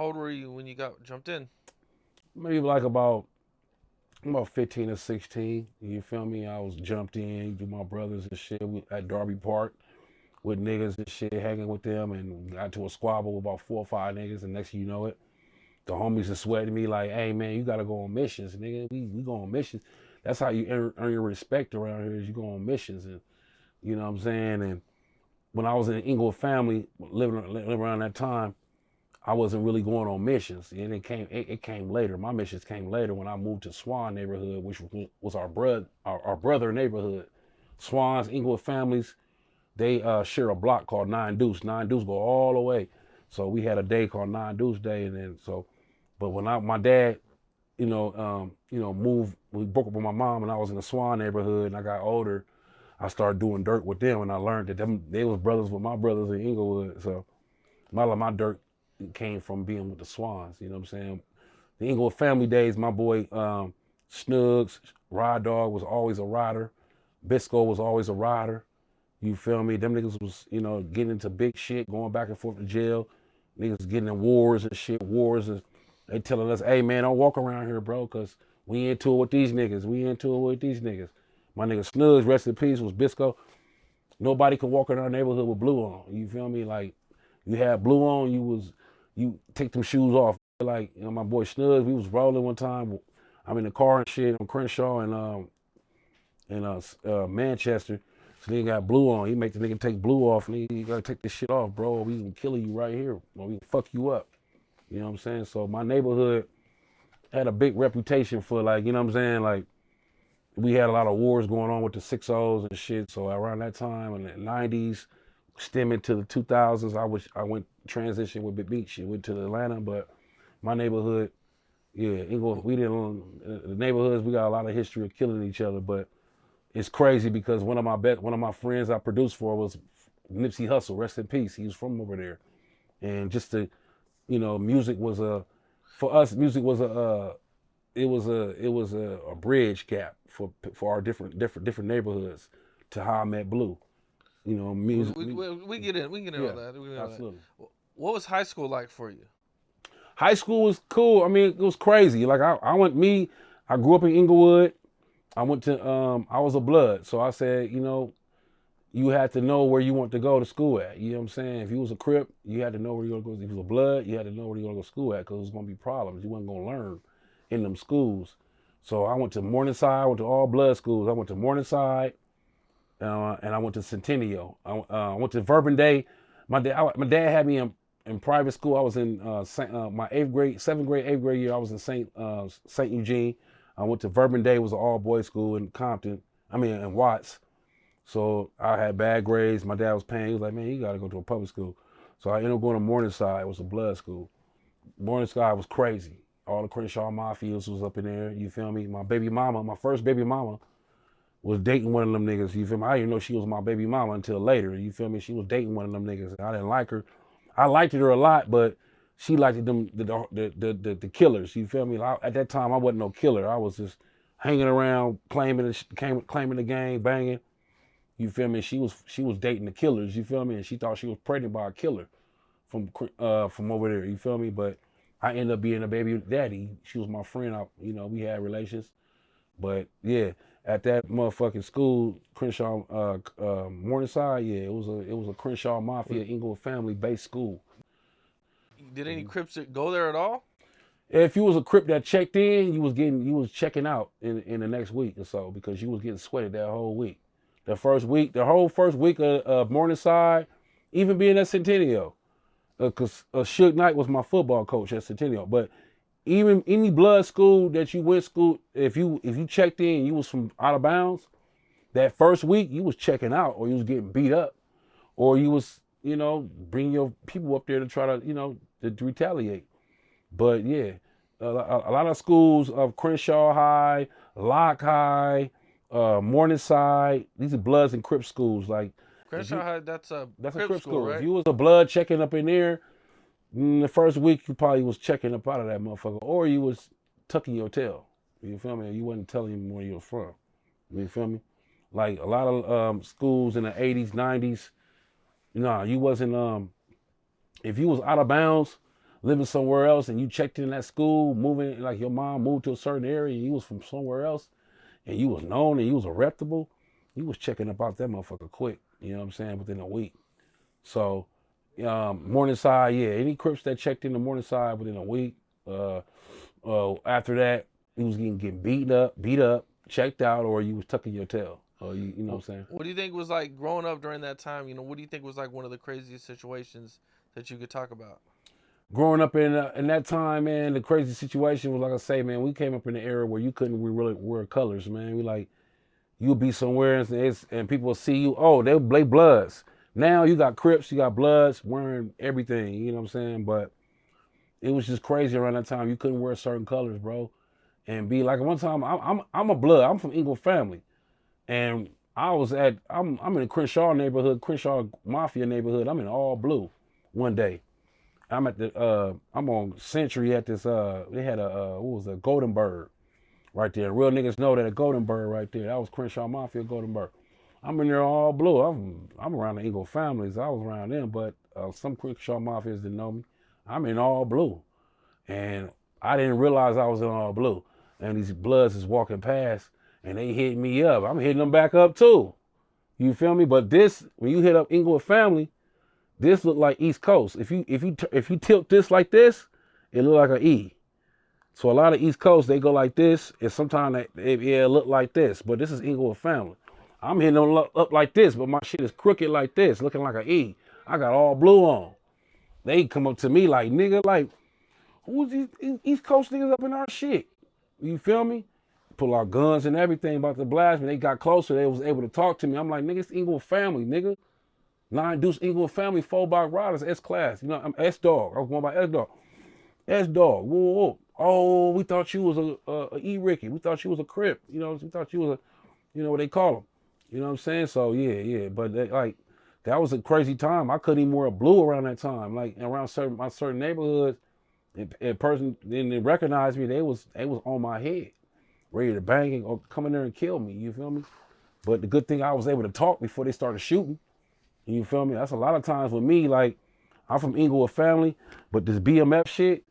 How old were you when you got jumped in? Maybe like about 15 or 16. You feel me? I was jumped in with my brothers and shit at Darby Park with niggas and shit, hanging with them, and got to a squabble with about 4 or 5 niggas. And next thing you know it, the homies are sweating me like, "Hey man, you gotta go on missions, nigga. We go on missions. That's how you earn your respect around here. Is you go on missions, and you know what I'm saying." And when I was in the Inglewood family, living around that time, I wasn't really going on missions, and it came later. My missions came later when I moved to Swan neighborhood, which was our brother neighborhood. Swan's Inglewood families, they share a block called Nine Deuce. Nine Deuce go all the way. So we had a day called Nine Deuce Day, and then so, but when my dad, moved, we broke up with my mom, and I was in the Swan neighborhood, and I got older, I started doing dirt with them, and I learned that they was brothers with my brothers in Inglewood. So my dirt came from being with the Swans. You know what I'm saying? The Inglewood family days, my boy Snugs, Rod Dog was always a rider. Bisco was always a rider. You feel me? Them niggas was, getting into big shit, going back and forth to jail. Niggas getting in wars and shit, wars. And they telling us, hey man, don't walk around here, bro, because we into it with these niggas. We into it with these niggas. My nigga Snugs, rest in peace, was Bisco. Nobody could walk in our neighborhood with blue on. You feel me? Like, you had blue on, you take them shoes off. Like, my boy Snugs, we was rolling one time. I'm in the car and shit on Crenshaw and Manchester. So nigga got blue on. He make the nigga take blue off, and you gotta take this shit off, bro. We can kill you right here, or we can fuck you up. You know what I'm saying? So my neighborhood had a big reputation for, like, you know what I'm saying? Like, we had a lot of wars going on with the 6-0s and shit. So around that time in the 90s, stemming to the 2000s, I went transition with Big Beach and went to Atlanta. But my neighborhood, yeah, Inglewood, we didn't. The neighborhoods, we got a lot of history of killing each other. But it's crazy because one of my friends I produced for was Nipsey Hussle, rest in peace. He was from over there, and just to, music was for us, music was a bridge gap for our different neighborhoods to how I met Blue. Music. We get in. We can get in Yeah, all that. We can get in all absolutely. that. What was high school like for you? High school was cool. I mean, it was crazy. Like I grew up in Inglewood. I went to I was a blood, so I said, you had to know where you want to go to school at. You know what I'm saying? If you was a Crip, you had to know where you were going to go. If you was a blood, you had to know where you were going to go to school at, because it was going to be problems. You wasn't going to learn in them schools. So I went to Morningside. I went to all blood schools. I went to Morningside, and I went to Centennial. I went to Verbum Day. My dad had me in private school. I was in my 7th grade, 8th grade year. I was in Saint Eugene. I went to Verbum Day. It was an all boys school in Compton. In Watts. So I had bad grades. My dad was paying. He was like, man, you got to go to a public school. So I ended up going to Morningside. It was a blood school. Morningside was crazy. All the Crenshaw Mafias was up in there. You feel me? My first baby mama, was dating one of them niggas. You feel me? I didn't know she was my baby mama until later. You feel me? She was dating one of them niggas. I didn't like her. I liked her a lot, but she liked them the killers. You feel me? At that time, I wasn't no killer. I was just hanging around, claiming the gang, banging. You feel me? She was dating the killers. You feel me? And she thought she was pregnant by a killer from over there. You feel me? But I ended up being a baby daddy. She was my friend. We had relations. But yeah, at that motherfucking school, Crenshaw, Morningside, yeah, it was a Crenshaw Mafia Inglewood family based school. Did any Crips go there at all? If you was a Crip that checked in, you was checking out in the next week or so, because you was getting sweated that whole week. The whole first week of Morningside, even being at Centennial, because Suge Knight was my football coach at Centennial. But even any blood school that you went school, if you checked in, you was from out of bounds. That first week, you was checking out, or you was getting beat up, or you was bringing your people up there to try to to retaliate. But yeah, a lot of schools of Crenshaw High, Locke High, Morningside. These are Bloods and Crip schools. Like, Crenshaw had that's a Crip school, school. right? If you was a Blood checking up in there, the first week you probably was checking up out of that motherfucker, or you was tucking your tail. You feel me? You wasn't telling him where you were from. You feel me? Like a lot of schools in the 80s, 90s, you wasn't. If you was out of bounds, living somewhere else and you checked in that school, moving, like your mom moved to a certain area and you was from somewhere else and you was known and you was reputable, you was checking about that motherfucker quick, you know what I'm saying, within a week. So, Morningside, yeah, any Crips that checked in the Morningside within a week, after that, he was getting beat up, checked out, or you was tucking your tail. Or you know what I'm saying? What do you think was like growing up during that time? You know, what do you think was like one of the craziest situations that you could talk about? Growing up in that time, man, the crazy situation was, like I say, man, we came up in the era where you couldn't really wear colors, man. We like, you'll be somewhere and people will see you, oh, they Bloods. Now you got Crips, you got Bloods wearing everything, you know what I'm saying? But it was just crazy around that time. You couldn't wear certain colors, bro. And be like, one time, I'm a Blood. I'm from Inglewood family. And I'm in the Crenshaw neighborhood, Crenshaw Mafia neighborhood. I'm in all blue one day. I'm on Century at this, they had what was a Golden Bird right there. Real niggas know that a Golden Bird right there. That was Crenshaw Mafia Golden Bird. I'm in there all blue. I'm around the Inglewood families. I was around them, but some Crenshaw Mafias didn't know me. I'm in all blue. And I didn't realize I was in all blue. And these Bloods is walking past and they hit me up. I'm hitting them back up too. You feel me? But this, when you hit up Inglewood family, this look like East Coast. If you tilt this like this, it look like an E. So a lot of East Coast, they go like this, and sometimes it look like this. But this is Inglewood family. I'm hitting them up like this, but my shit is crooked like this, looking like an E. I got all blue on. They come up to me like, nigga, like, who's these East Coast niggas up in our shit? You feel me? Pull out guns and everything about to blast me. They got closer. They was able to talk to me. I'm like, nigga, it's Inglewood family, nigga. 9 Deuce Inglewood family, 4-block riders, S-class. You know, I'm S-Dog. I was going by S-Dog. S-Dog. Whoa, whoa, whoa. Oh, we thought you was a E-Ricky. We thought you was a Crip. You know, we thought you was you know what they call them. You know what I'm saying? So, yeah. But, that was a crazy time. I couldn't even wear a blue around that time. Like, around certain neighborhoods, a person, then they recognized me, they was on my head, ready to bang it or come in there and kill me. You feel me? But the good thing, I was able to talk before they started shooting. You feel me? That's a lot of times with me, like, I'm from Inglewood family, but this BMF shit,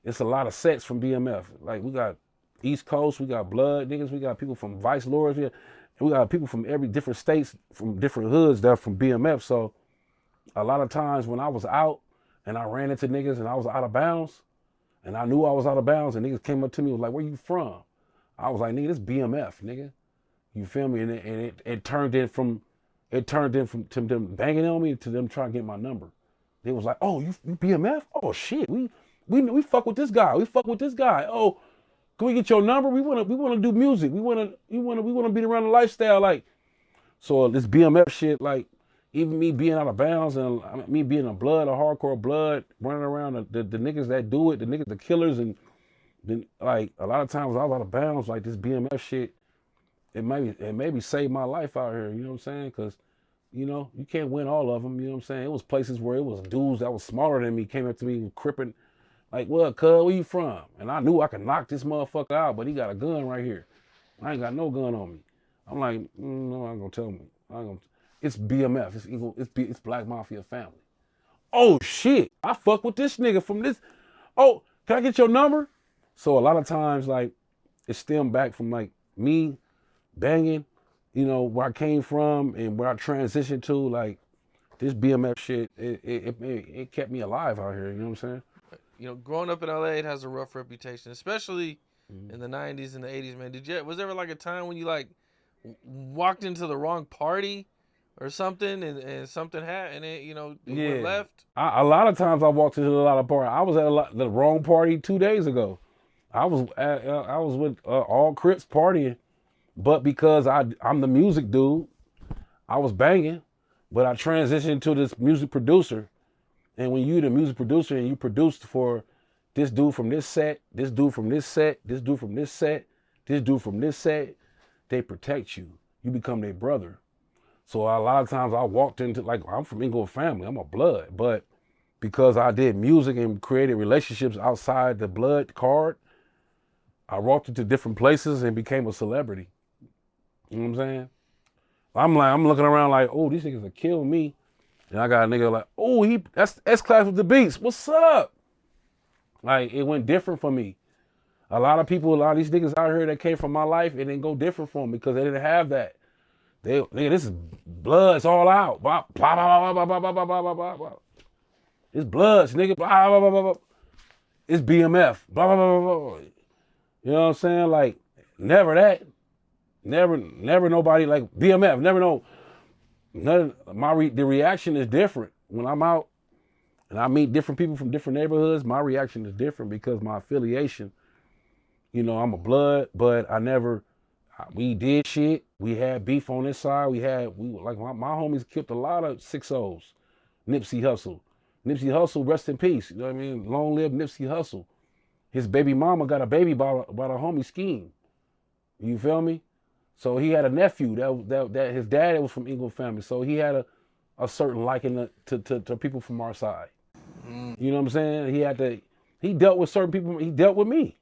it's a lot of sets from BMF. Like, we got East Coast, we got Blood niggas, we got people from Vice Lords, we got people from every different states, from different hoods that are from BMF. So a lot of times when I was out and I ran into niggas and I was out of bounds, and I knew I was out of bounds, and niggas came up to me, was like, where you from? I was like, nigga, this BMF, nigga. You feel me? And it turned in from to them banging on me to them trying to get my number. They was like, oh, you BMF? Oh shit, we fuck with this guy. We fuck with this guy. Oh, can we get your number? We wanna do music. We wanna be around the lifestyle. Like, so this BMF shit, like, even me being out of bounds and me being a hardcore Blood, running around the niggas that do it, the niggas, the killers, and then, like, a lot of times I was out of bounds. Like, this BMF shit, it maybe saved my life out here. You know what I'm saying? Because, you know, you can't win all of them. You know what I'm saying? It was places where it was dudes that was smaller than me came up to me cripping, like, well, cuz, where you from? And I knew I could knock this motherfucker out, but he got a gun right here. I ain't got no gun on me. I'm like, no, I ain't gonna tell me. It's BMF. It's Black Mafia family. Oh shit! I fuck with this nigga from this. Oh, can I get your number? So a lot of times, like, it stemmed back from, like, me banging, you know, where I came from and where I transitioned to. Like, this BMF shit, it kept me alive out here. You know what I'm saying? You know, growing up in LA, it has a rough reputation, especially in the 90s and the 80s, man. Was there ever like a time when you, like, walked into the wrong party or something and something happened and it, you know, it went left? A lot of times I walked into a lot of parties. I was at the wrong party 2 days ago. I was with all Crips partying, but because I'm the music dude, I was banging, but I transitioned to this music producer. And when you the music producer and you produced for this dude from this set, this dude from this set, this dude from this set, this dude from this set, they protect you. You become their brother. So a lot of times I walked into, like, I'm from Inglewood family, I'm a Blood, but because I did music and created relationships outside the Blood card, I walked into different places and became a celebrity. You know what I'm saying? I'm looking around like, oh, these niggas will kill me. And I got a nigga like, oh, that's S-Class with the beats. What's up? Like, it went different for me. A lot of these niggas out here that came from my life, it didn't go different for them because they didn't have that. Nigga, this is blood. It's all out. Blah, blah, blah, blah, blah, blah, blah, blah, blah, blah, blah. It's bloods, nigga. Blah, blah, blah, blah, blah. It's BMF. Blah, blah, blah, blah, blah. You know what I'm saying? Like, never that. Never nobody like BMF. Never know. The reaction is different. When I'm out and I meet different people from different neighborhoods, my reaction is different because my affiliation, you know, I'm a blood, but we did shit. We had beef on this side. My homies killed a lot of 6-0s. Nipsey Hussle, rest in peace. You know what I mean? Long live Nipsey Hussle. His baby mama got a baby by the homie Scheme. You feel me? So he had a nephew that his dad was from England family. So he had a certain liking to people from our side. You know what I'm saying? He dealt with certain people. He dealt with me.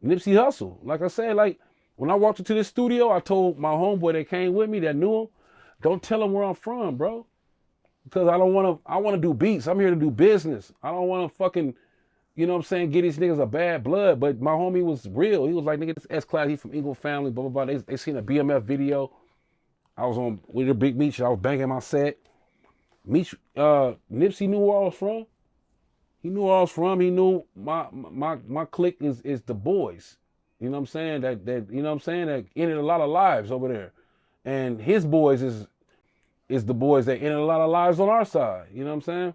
Nipsey Hussle. Like I said, like when I walked into this studio, I told my homeboy that came with me that knew him, don't tell him where I'm from, bro. Because I want to do beats. I'm here to do business. I don't want to fucking, you know what I'm saying, get these niggas a bad blood. But my homie was real. He was like, nigga, this S-Class, he from England family, blah, blah, blah. They seen a BMF video. I was on with a big Meech. I was banging my set. Nipsey knew where I was from. He knew where I was from. He knew my clique is the boys. You know what I'm saying? That you know what I'm saying? That ended a lot of lives over there. And his boys is the boys that ended a lot of lives on our side. You know what I'm saying?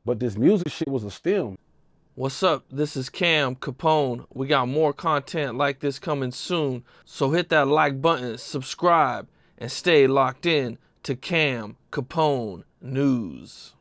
But this music shit was a stem. What's up? This is Cam Capone. We got more content like this coming soon. So hit that like button, subscribe, and stay locked in to Cam Capone News.